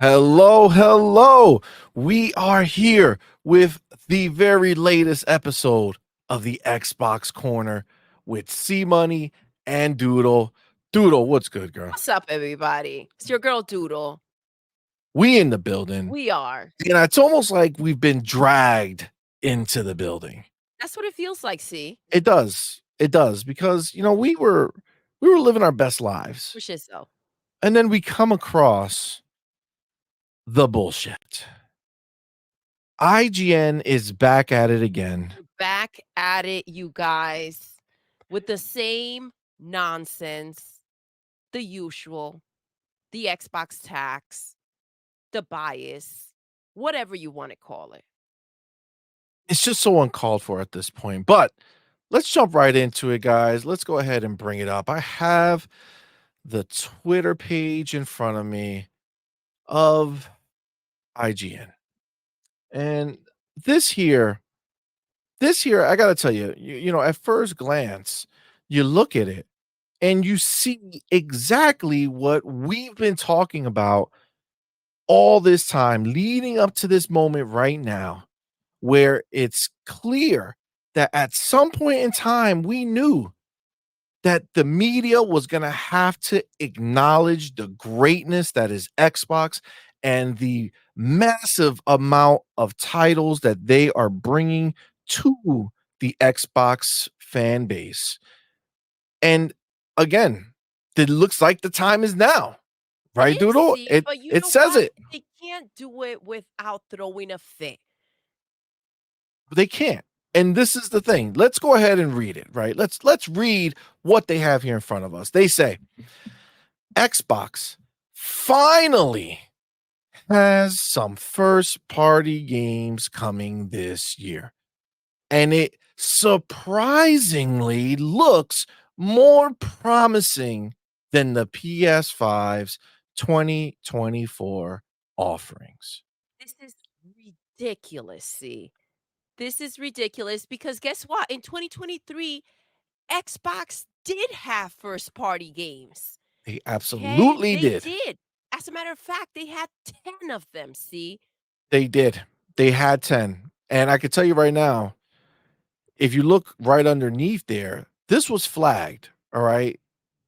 Hello, hello. We are here with the very latest episode of the Xbox Corner with C Money and Doodle. Doodle, what's good, girl? What's up, everybody? It's your girl Doodle. We in the building. We are. And it's almost like we've been dragged into the building. That's what it feels like, see? It does. It does because we were living our best lives. For shit so. And then we come across the bullshit. IGN is back at it again. We're back at it, you guys, with the same nonsense, the usual, the Xbox tax, the bias, whatever you want to call it. It's just so uncalled for at this point. But let's jump right into it, guys. Let's go ahead and bring it up. I have the Twitter page in front of me of IGN. And this here, I got to tell you, at first glance, you look at it and you see exactly what we've been talking about all this time leading up to this moment right now, where it's clear that at some point in time, we knew that the media was going to have to acknowledge the greatness that is Xbox and the massive amount of titles that they are bringing to the Xbox fan base. And again, it looks like the time is now, right, Doodle? See, It but you it know says what? it. They can't do it without throwing a fit. They can't. And this is the thing. Let's go ahead and read it, right? Let's read what they have here in front of us. They say Xbox finally has some first party games coming this year. And it surprisingly looks more promising than the PS5's 2024 offerings. This is ridiculous, see? This is ridiculous because guess what? In 2023, Xbox did have first party games. They Okay? absolutely They did. did. As a matter of fact, they had 10 of them, see? They did. They had 10. And I can tell you right now, if you look right underneath there, this was flagged. All right.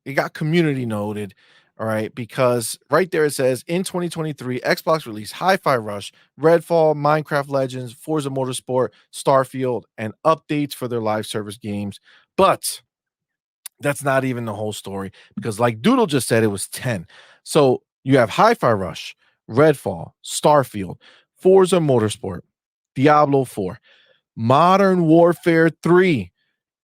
It got community noted. All right. Because right there it says in 2023, Xbox released Hi Fi Rush, Redfall, Minecraft Legends, Forza Motorsport, Starfield, and updates for their live service games. But that's not even the whole story because, like Doodle just said, it was 10. So you have Hi Fi Rush, Redfall, Starfield, Forza Motorsport, Diablo 4, Modern Warfare 3,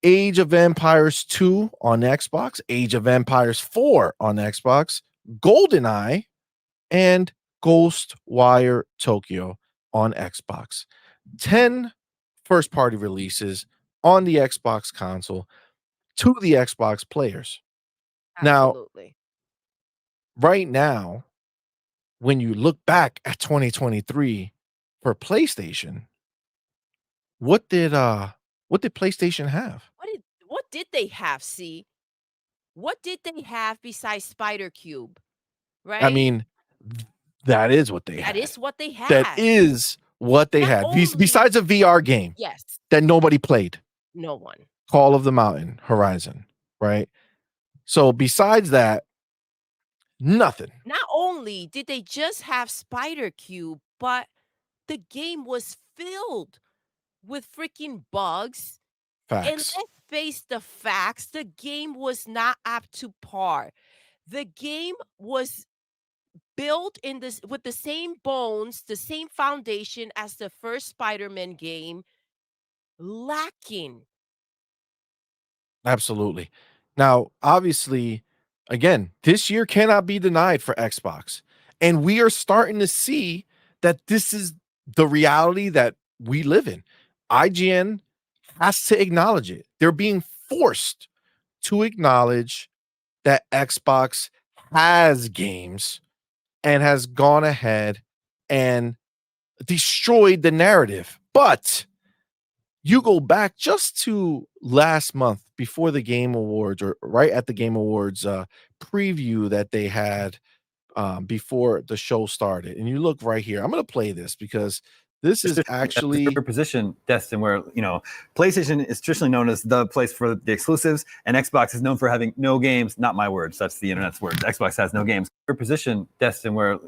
Age of Empires 2 on Xbox, Age of Empires 4 on Xbox, GoldenEye, and Ghostwire Tokyo on Xbox. 10 first party releases on the Xbox console to the Xbox players. Now, Absolutely. right now, when you look back at 2023 for PlayStation, what did PlayStation have? What did they have, see? What did they have besides Spider Cube, I right? mean, that is what they That had. is what they That had. is what they Not had. only Besides a VR game yes, that nobody played, no one. Call of the Mountain Horizon, right? So besides that, nothing. Not only did they just have Spider Cube, but the game was filled with freaking bugs. And Facts. let's face the facts, the game was not up to par. The game was built in this with the same bones, the same foundation as the first Spider-Man game, lacking. Absolutely. Now, obviously, again, this year cannot be denied for Xbox. And we are starting to see that this is the reality that we live in. IGN has to acknowledge it. They're being forced to acknowledge that Xbox has games and has gone ahead and destroyed the narrative. But you go back just to last month before the Game Awards or right at the Game Awards preview that they had before the show started, and you look right here. I'm gonna play this because this is actually position, Destin, where PlayStation is traditionally known as the place for the exclusives, and Xbox is known for having no games. Not my words; that's the internet's words. Xbox has no games. Your position, Destin, where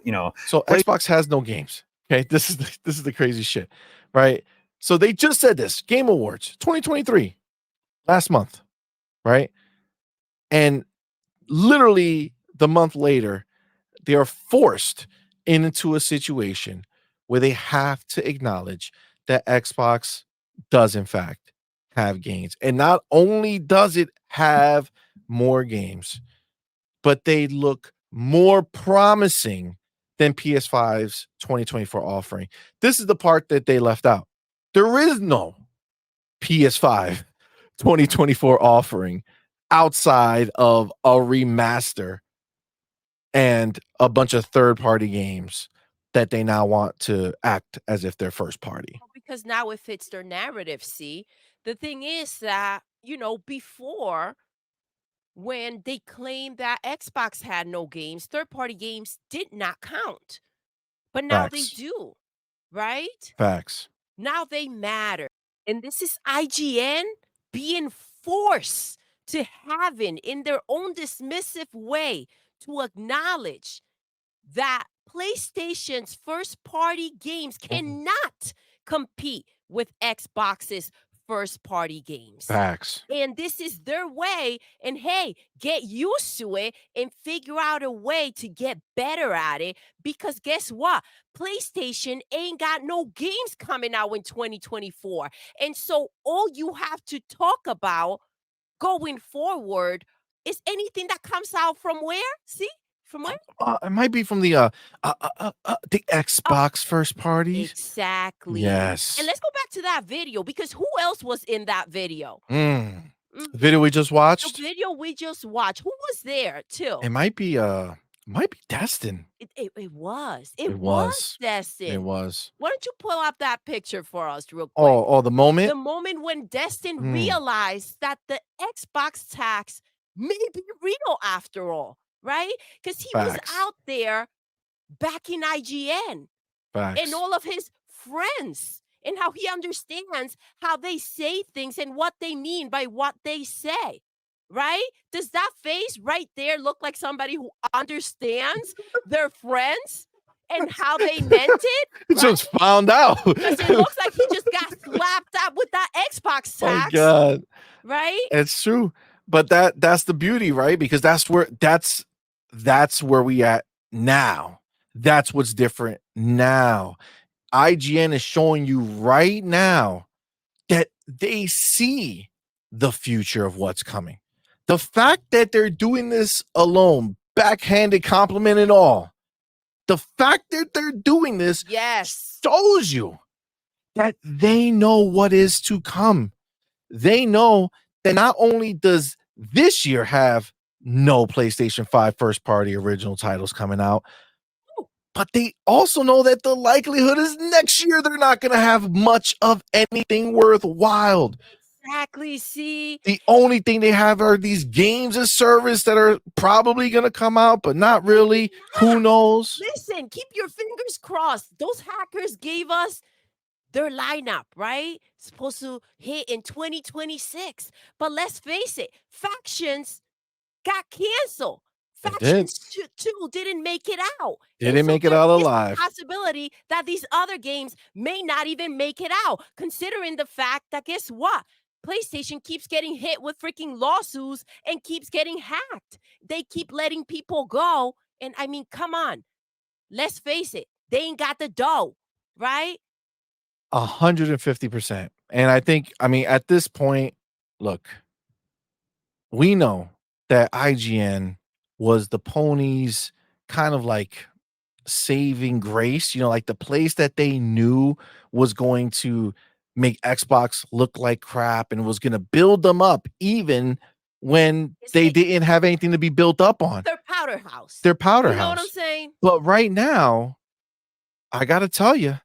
so Xbox has no games. Okay, this is the crazy shit, right? So they just said this Game Awards 2023 last month, right? And literally the month later, they are forced into a situation where they have to acknowledge that Xbox does in fact have games. And not only does it have more games, but they look more promising than PS5's 2024 offering. This is the part that they left out. There is no PS5 2024 offering outside of a remaster and a bunch of third-party games that they now want to act as if they're first party. Because now it fits their narrative, see? The thing is that, before when they claimed that Xbox had no games, third-party games did not count. But now they Facts. do, right? Facts. Now they matter. And this is IGN being forced to having in their own dismissive way to acknowledge that PlayStation's first party games cannot compete with Xbox's first party games. Facts. And this is their way. And hey, get used to it and figure out a way to get better at it. Because guess what? PlayStation ain't got no games coming out in 2024. And so all you have to talk about going forward is anything that comes out from where? See? From where? It might be from the Xbox first parties. Exactly. Yes. And let's go back to that video because who else was in that video? The video we just watched. The video we just watched. Who was there too? It might be Destin. It was. It It was was. Destin. It was. Why don't you pull up that picture for us real quick? Oh, the moment? The moment when Destin realized that the Xbox tax may be real after all, right? Because he was Facts. out there backing IGN Facts. and all of his friends and how he understands how they say things and what they mean by what they say, right? Does that face right there look like somebody who understands their friends and how they meant it? Right? Just found out. Because it looks like he just got slapped up with that Xbox tax. My God. Right? It's true. But that's the beauty, right? Because that's where we at now. That's what's different now. IGN is showing you right now that they see the future of what's coming. The fact that they're doing this alone, backhanded compliment and all, the fact that they're doing this shows you that they know what is to come. They know that not only does this year have no PlayStation 5 first party original titles coming out, but they also know that the likelihood is next year they're not going to have much of anything worthwhile. Exactly. See, the only thing they have are these games as service that are probably going to come out, but not really. Who knows? Listen, keep your fingers crossed. Those hackers gave us their lineup, right? Supposed to hit in 2026. But let's face it, Factions got canceled. Factions 2 didn't make it out. Didn't make it out alive. Possibility that these other games may not even make it out, considering the fact that guess what? PlayStation keeps getting hit with freaking lawsuits and keeps getting hacked. They keep letting people go. And I mean, come on. Let's face it. They ain't got the dough, right? 150%. And I think, at this point, look, we know that IGN was the ponies kind of like saving grace, like the place that they knew was going to make Xbox look like crap and was going to build them up even when they didn't have anything to be built up on. Their powder house. Their powder house. You know what I'm saying? But right now, I got to tell you,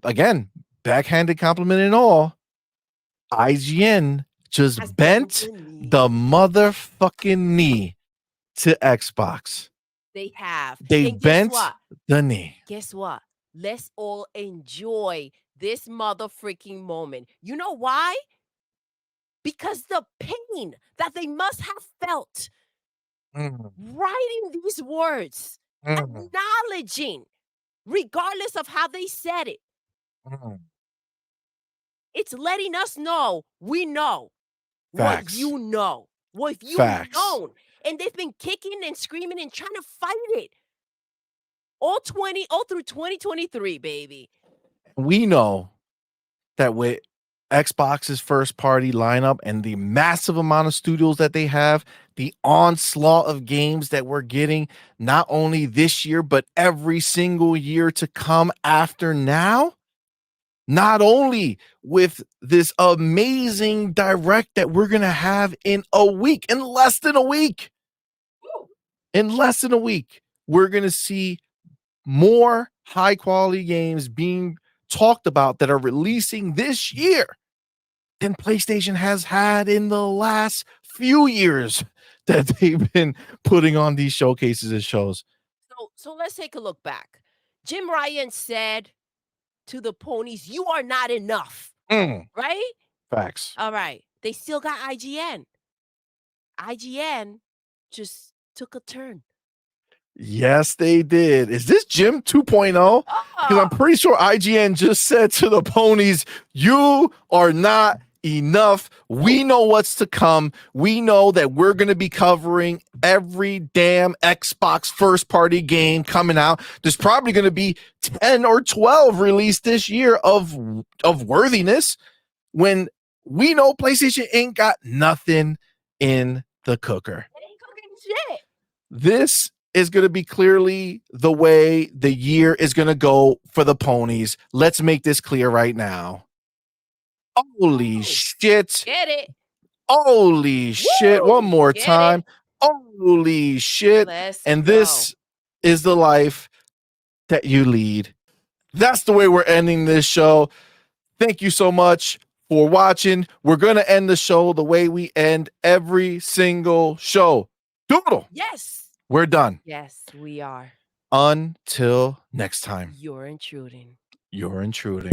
again, backhanded compliment and all, IGN just bent the motherfucking knee to Xbox. They have. They And guess bent what? the knee. Guess what? Let's all enjoy this mother freaking moment. You know why? Because the pain that they must have felt Mm, writing these words, mm, acknowledging, regardless of how they said it, mm. it's letting us know we know what Facts. you know, what you've Facts. known. And they've been kicking and screaming and trying to fight it all through 2023, baby. We know that with Xbox's first party lineup and the massive amount of studios that they have, the onslaught of games that we're getting, not only this year, but every single year to come after now, not only with this amazing direct that we're going to have in less than a week, we're going to see more high quality games being talked about that are releasing this year than PlayStation has had in the last few years that they've been putting on these showcases and shows. So let's take a look back. Jim Ryan said to the ponies, "You are not enough." Right? Facts. All right. They still got IGN. IGN just took a turn. Yes, they did. Is this Jim 2.0? Because I'm pretty sure IGN just said to the ponies, "You are not enough. We know what's to come. We know that we're going to be covering every damn Xbox first party game coming out. There's probably going to be 10 or 12 released this year of worthiness, when we know PlayStation ain't got nothing in the cooker." They ain't cooking shit. This is going to be clearly the way the year is going to go for the ponies. Let's make this clear right now. Holy shit. Get it? Holy shit. One more Get time. it? Holy shit. Let's And go. this is the life that you lead. That's the way we're ending this show. Thank you so much for watching. We're going to end the show the way we end every single show. Doodle. Yes. We're done. Yes, we are. Until next time. You're intruding. You're intruding.